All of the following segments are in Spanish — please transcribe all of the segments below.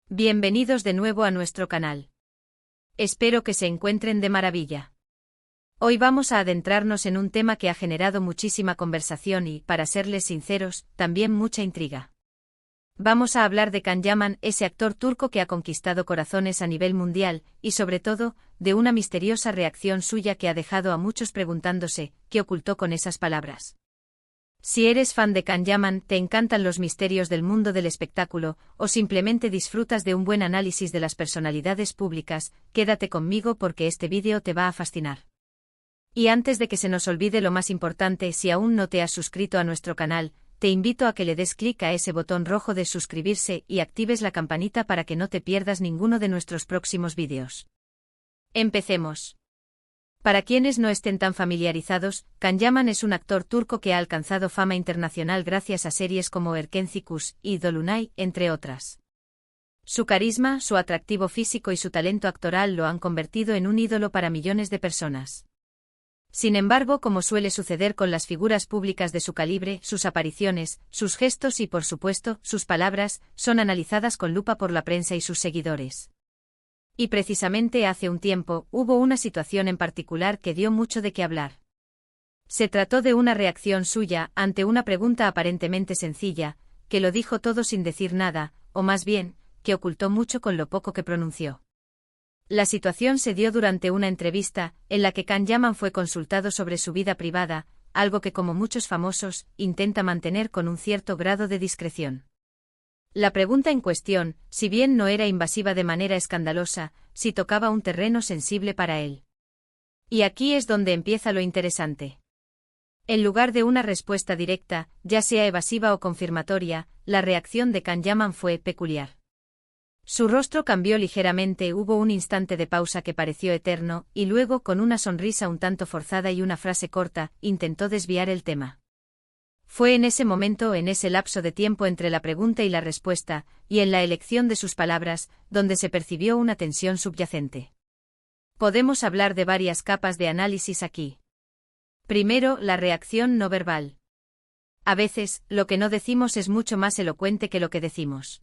Bienvenidos de nuevo a nuestro canal. Espero que se encuentren de maravilla. Hoy vamos a adentrarnos en un tema que ha generado muchísima conversación y, para serles sinceros, también mucha intriga. Vamos a hablar de Can Yaman, ese actor turco que ha conquistado corazones a nivel mundial, y sobre todo, de una misteriosa reacción suya que ha dejado a muchos preguntándose, ¿qué ocultó con esas palabras? Si eres fan de Can Yaman, te encantan los misterios del mundo del espectáculo, o simplemente disfrutas de un buen análisis de las personalidades públicas, quédate conmigo porque este vídeo te va a fascinar. Y antes de que se nos olvide lo más importante, si aún no te has suscrito a nuestro canal, te invito a que le des clic a ese botón rojo de suscribirse y actives la campanita para que no te pierdas ninguno de nuestros próximos vídeos. Empecemos. Para quienes no estén tan familiarizados, Can Yaman es un actor turco que ha alcanzado fama internacional gracias a series como Erkenci Kuş y Dolunay, entre otras. Su carisma, su atractivo físico y su talento actoral lo han convertido en un ídolo para millones de personas. Sin embargo, como suele suceder con las figuras públicas de su calibre, sus apariciones, sus gestos y, por supuesto, sus palabras, son analizadas con lupa por la prensa y sus seguidores. Y precisamente hace un tiempo, hubo una situación en particular que dio mucho de qué hablar. Se trató de una reacción suya ante una pregunta aparentemente sencilla, que lo dijo todo sin decir nada, o más bien, que ocultó mucho con lo poco que pronunció. La situación se dio durante una entrevista, en la que Can Yaman fue consultado sobre su vida privada, algo que como muchos famosos, intenta mantener con un cierto grado de discreción. La pregunta en cuestión, si bien no era invasiva de manera escandalosa, sí tocaba un terreno sensible para él. Y aquí es donde empieza lo interesante. En lugar de una respuesta directa, ya sea evasiva o confirmatoria, la reacción de Can Yaman fue peculiar. Su rostro cambió ligeramente, hubo un instante de pausa que pareció eterno, y luego, con una sonrisa un tanto forzada y una frase corta, intentó desviar el tema. Fue en ese momento, en ese lapso de tiempo entre la pregunta y la respuesta, y en la elección de sus palabras, donde se percibió una tensión subyacente. Podemos hablar de varias capas de análisis aquí. Primero, la reacción no verbal. A veces, lo que no decimos es mucho más elocuente que lo que decimos.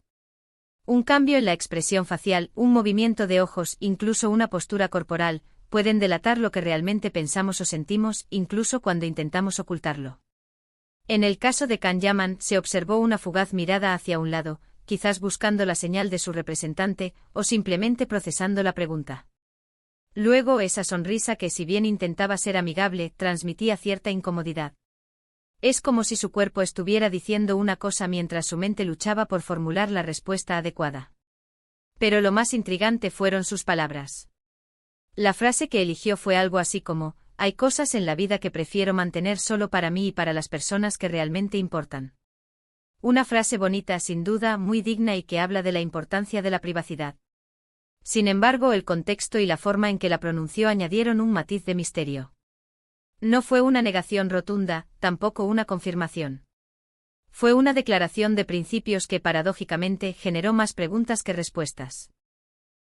Un cambio en la expresión facial, un movimiento de ojos, incluso una postura corporal, pueden delatar lo que realmente pensamos o sentimos, incluso cuando intentamos ocultarlo. En el caso de Can Yaman, se observó una fugaz mirada hacia un lado, quizás buscando la señal de su representante, o simplemente procesando la pregunta. Luego esa sonrisa que, si bien intentaba ser amigable, transmitía cierta incomodidad. Es como si su cuerpo estuviera diciendo una cosa mientras su mente luchaba por formular la respuesta adecuada. Pero lo más intrigante fueron sus palabras. La frase que eligió fue algo así como: hay cosas en la vida que prefiero mantener solo para mí y para las personas que realmente importan. Una frase bonita, sin duda, muy digna y que habla de la importancia de la privacidad. Sin embargo, el contexto y la forma en que la pronunció añadieron un matiz de misterio. No fue una negación rotunda, tampoco una confirmación. Fue una declaración de principios que, paradójicamente, generó más preguntas que respuestas.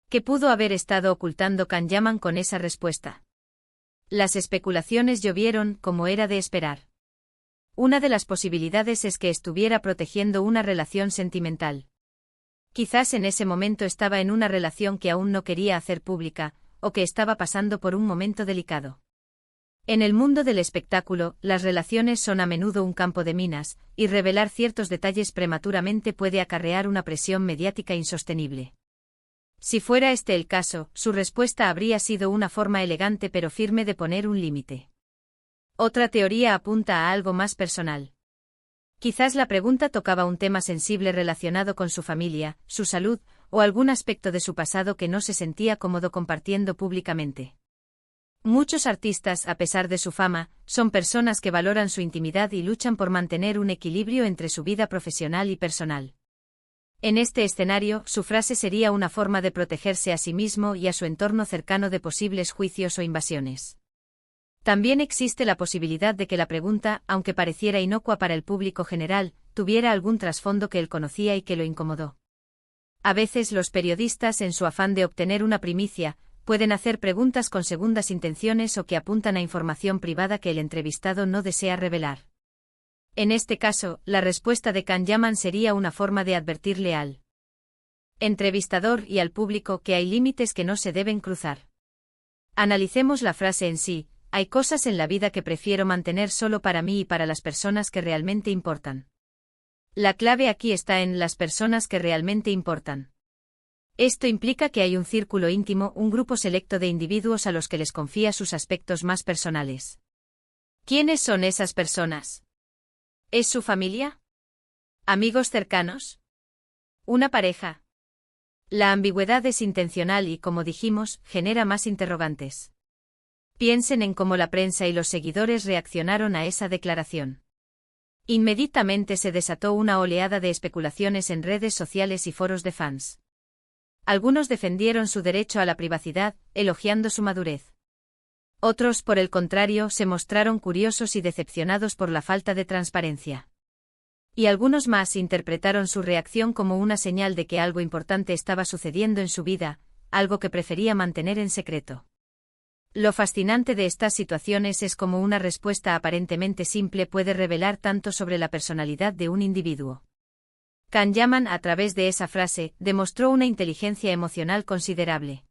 ¿Qué pudo haber estado ocultando Can Yaman con esa respuesta? Las especulaciones llovieron, como era de esperar. Una de las posibilidades es que estuviera protegiendo una relación sentimental. Quizás en ese momento estaba en una relación que aún no quería hacer pública, o que estaba pasando por un momento delicado. En el mundo del espectáculo, las relaciones son a menudo un campo de minas, y revelar ciertos detalles prematuramente puede acarrear una presión mediática insostenible. Si fuera este el caso, su respuesta habría sido una forma elegante pero firme de poner un límite. Otra teoría apunta a algo más personal. Quizás la pregunta tocaba un tema sensible relacionado con su familia, su salud, o algún aspecto de su pasado que no se sentía cómodo compartiendo públicamente. Muchos artistas, a pesar de su fama, son personas que valoran su intimidad y luchan por mantener un equilibrio entre su vida profesional y personal. En este escenario, su frase sería una forma de protegerse a sí mismo y a su entorno cercano de posibles juicios o invasiones. También existe la posibilidad de que la pregunta, aunque pareciera inocua para el público general, tuviera algún trasfondo que él conocía y que lo incomodó. A veces los periodistas, en su afán de obtener una primicia, pueden hacer preguntas con segundas intenciones o que apuntan a información privada que el entrevistado no desea revelar. En este caso, la respuesta de Can Yaman sería una forma de advertirle al Entrevistador y al público que hay límites que no se deben cruzar. Analicemos la frase en sí: hay cosas en la vida que prefiero mantener solo para mí y para las personas que realmente importan. La clave aquí está en las personas que realmente importan. Esto implica que hay un círculo íntimo, un grupo selecto de individuos a los que les confía sus aspectos más personales. ¿Quiénes son esas personas? ¿Es su familia? ¿Amigos cercanos? ¿Una pareja? La ambigüedad es intencional y, como dijimos, genera más interrogantes. Piensen en cómo la prensa y los seguidores reaccionaron a esa declaración. Inmediatamente se desató una oleada de especulaciones en redes sociales y foros de fans. Algunos defendieron su derecho a la privacidad, elogiando su madurez. Otros, por el contrario, se mostraron curiosos y decepcionados por la falta de transparencia. Y algunos más interpretaron su reacción como una señal de que algo importante estaba sucediendo en su vida, algo que prefería mantener en secreto. Lo fascinante de estas situaciones es cómo una respuesta aparentemente simple puede revelar tanto sobre la personalidad de un individuo. Can Yaman, a través de esa frase, demostró una inteligencia emocional considerable.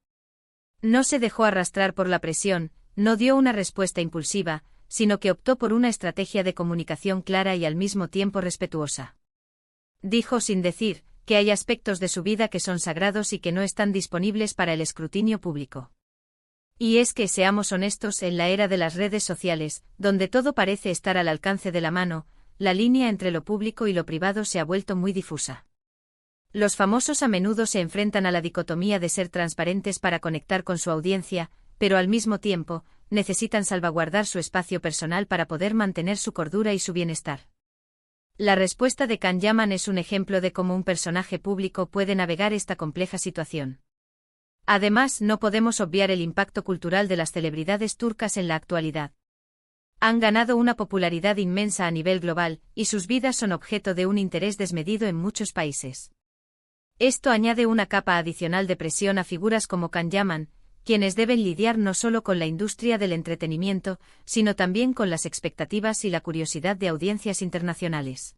No se dejó arrastrar por la presión, no dio una respuesta impulsiva, sino que optó por una estrategia de comunicación clara y al mismo tiempo respetuosa. Dijo sin decir que hay aspectos de su vida que son sagrados y que no están disponibles para el escrutinio público. Y es que, seamos honestos, en la era de las redes sociales, donde todo parece estar al alcance de la mano, la línea entre lo público y lo privado se ha vuelto muy difusa. Los famosos a menudo se enfrentan a la dicotomía de ser transparentes para conectar con su audiencia, pero al mismo tiempo, necesitan salvaguardar su espacio personal para poder mantener su cordura y su bienestar. La respuesta de Can Yaman es un ejemplo de cómo un personaje público puede navegar esta compleja situación. Además, no podemos obviar el impacto cultural de las celebridades turcas en la actualidad. Han ganado una popularidad inmensa a nivel global, y sus vidas son objeto de un interés desmedido en muchos países. Esto añade una capa adicional de presión a figuras como Can Yaman, quienes deben lidiar no solo con la industria del entretenimiento, sino también con las expectativas y la curiosidad de audiencias internacionales.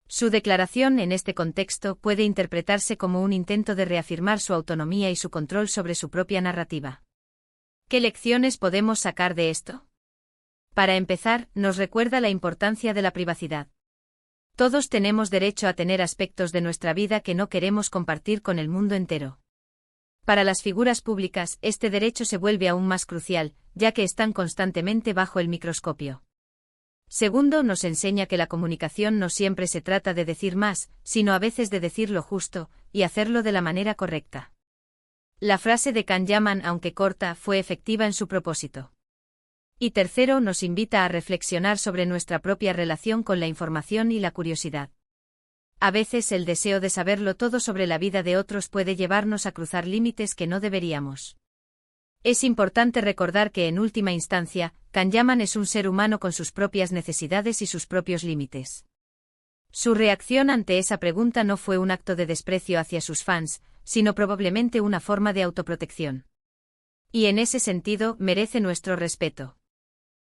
Su declaración en este contexto puede interpretarse como un intento de reafirmar su autonomía y su control sobre su propia narrativa. ¿Qué lecciones podemos sacar de esto? Para empezar, nos recuerda la importancia de la privacidad. Todos tenemos derecho a tener aspectos de nuestra vida que no queremos compartir con el mundo entero. Para las figuras públicas, este derecho se vuelve aún más crucial, ya que están constantemente bajo el microscopio. Segundo, nos enseña que la comunicación no siempre se trata de decir más, sino a veces de decir lo justo, y hacerlo de la manera correcta. La frase de Can Yaman, aunque corta, fue efectiva en su propósito. Y tercero, nos invita a reflexionar sobre nuestra propia relación con la información y la curiosidad. A veces el deseo de saberlo todo sobre la vida de otros puede llevarnos a cruzar límites que no deberíamos. Es importante recordar que, en última instancia, Can Yaman es un ser humano con sus propias necesidades y sus propios límites. Su reacción ante esa pregunta no fue un acto de desprecio hacia sus fans, sino probablemente una forma de autoprotección. Y en ese sentido, merece nuestro respeto.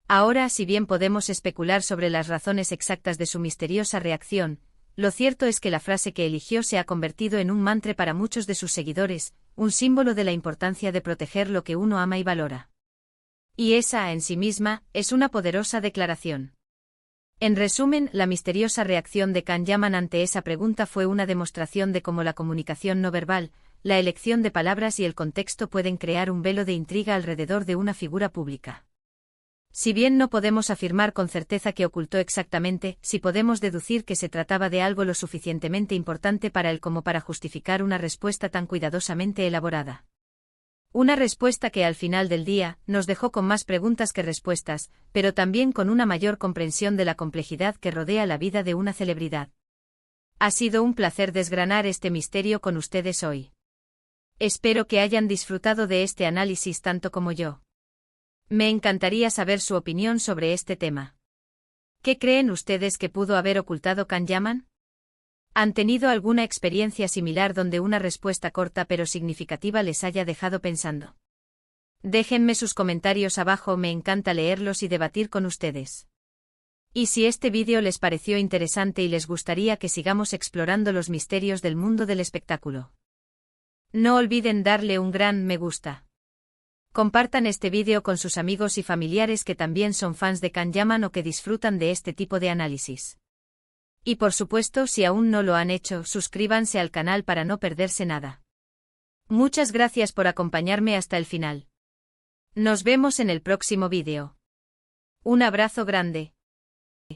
Ahora, si bien podemos especular sobre las razones exactas de su misteriosa reacción, lo cierto es que la frase que eligió se ha convertido en un mantra para muchos de sus seguidores, un símbolo de la importancia de proteger lo que uno ama y valora. Y esa, en sí misma, es una poderosa declaración. En resumen, la misteriosa reacción de Can Yaman ante esa pregunta fue una demostración de cómo la comunicación no verbal, la elección de palabras y el contexto pueden crear un velo de intriga alrededor de una figura pública. Si bien no podemos afirmar con certeza qué ocultó exactamente, sí podemos deducir que se trataba de algo lo suficientemente importante para él como para justificar una respuesta tan cuidadosamente elaborada. Una respuesta que al final del día nos dejó con más preguntas que respuestas, pero también con una mayor comprensión de la complejidad que rodea la vida de una celebridad. Ha sido un placer desgranar este misterio con ustedes hoy. Espero que hayan disfrutado de este análisis tanto como yo. Me encantaría saber su opinión sobre este tema. ¿Qué creen ustedes que pudo haber ocultado Can Yaman? ¿Han tenido alguna experiencia similar donde una respuesta corta pero significativa les haya dejado pensando? Déjenme sus comentarios abajo, me encanta leerlos y debatir con ustedes. Y si este vídeo les pareció interesante y les gustaría que sigamos explorando los misterios del mundo del espectáculo, No olviden darle un gran me gusta. Compartan este vídeo con sus amigos y familiares que también son fans de Kanyaman o que disfrutan de este tipo de análisis. Y por supuesto, si aún no lo han hecho, suscríbanse al canal para no perderse nada. Muchas gracias por acompañarme hasta el final. Nos vemos en el próximo vídeo. Un abrazo grande.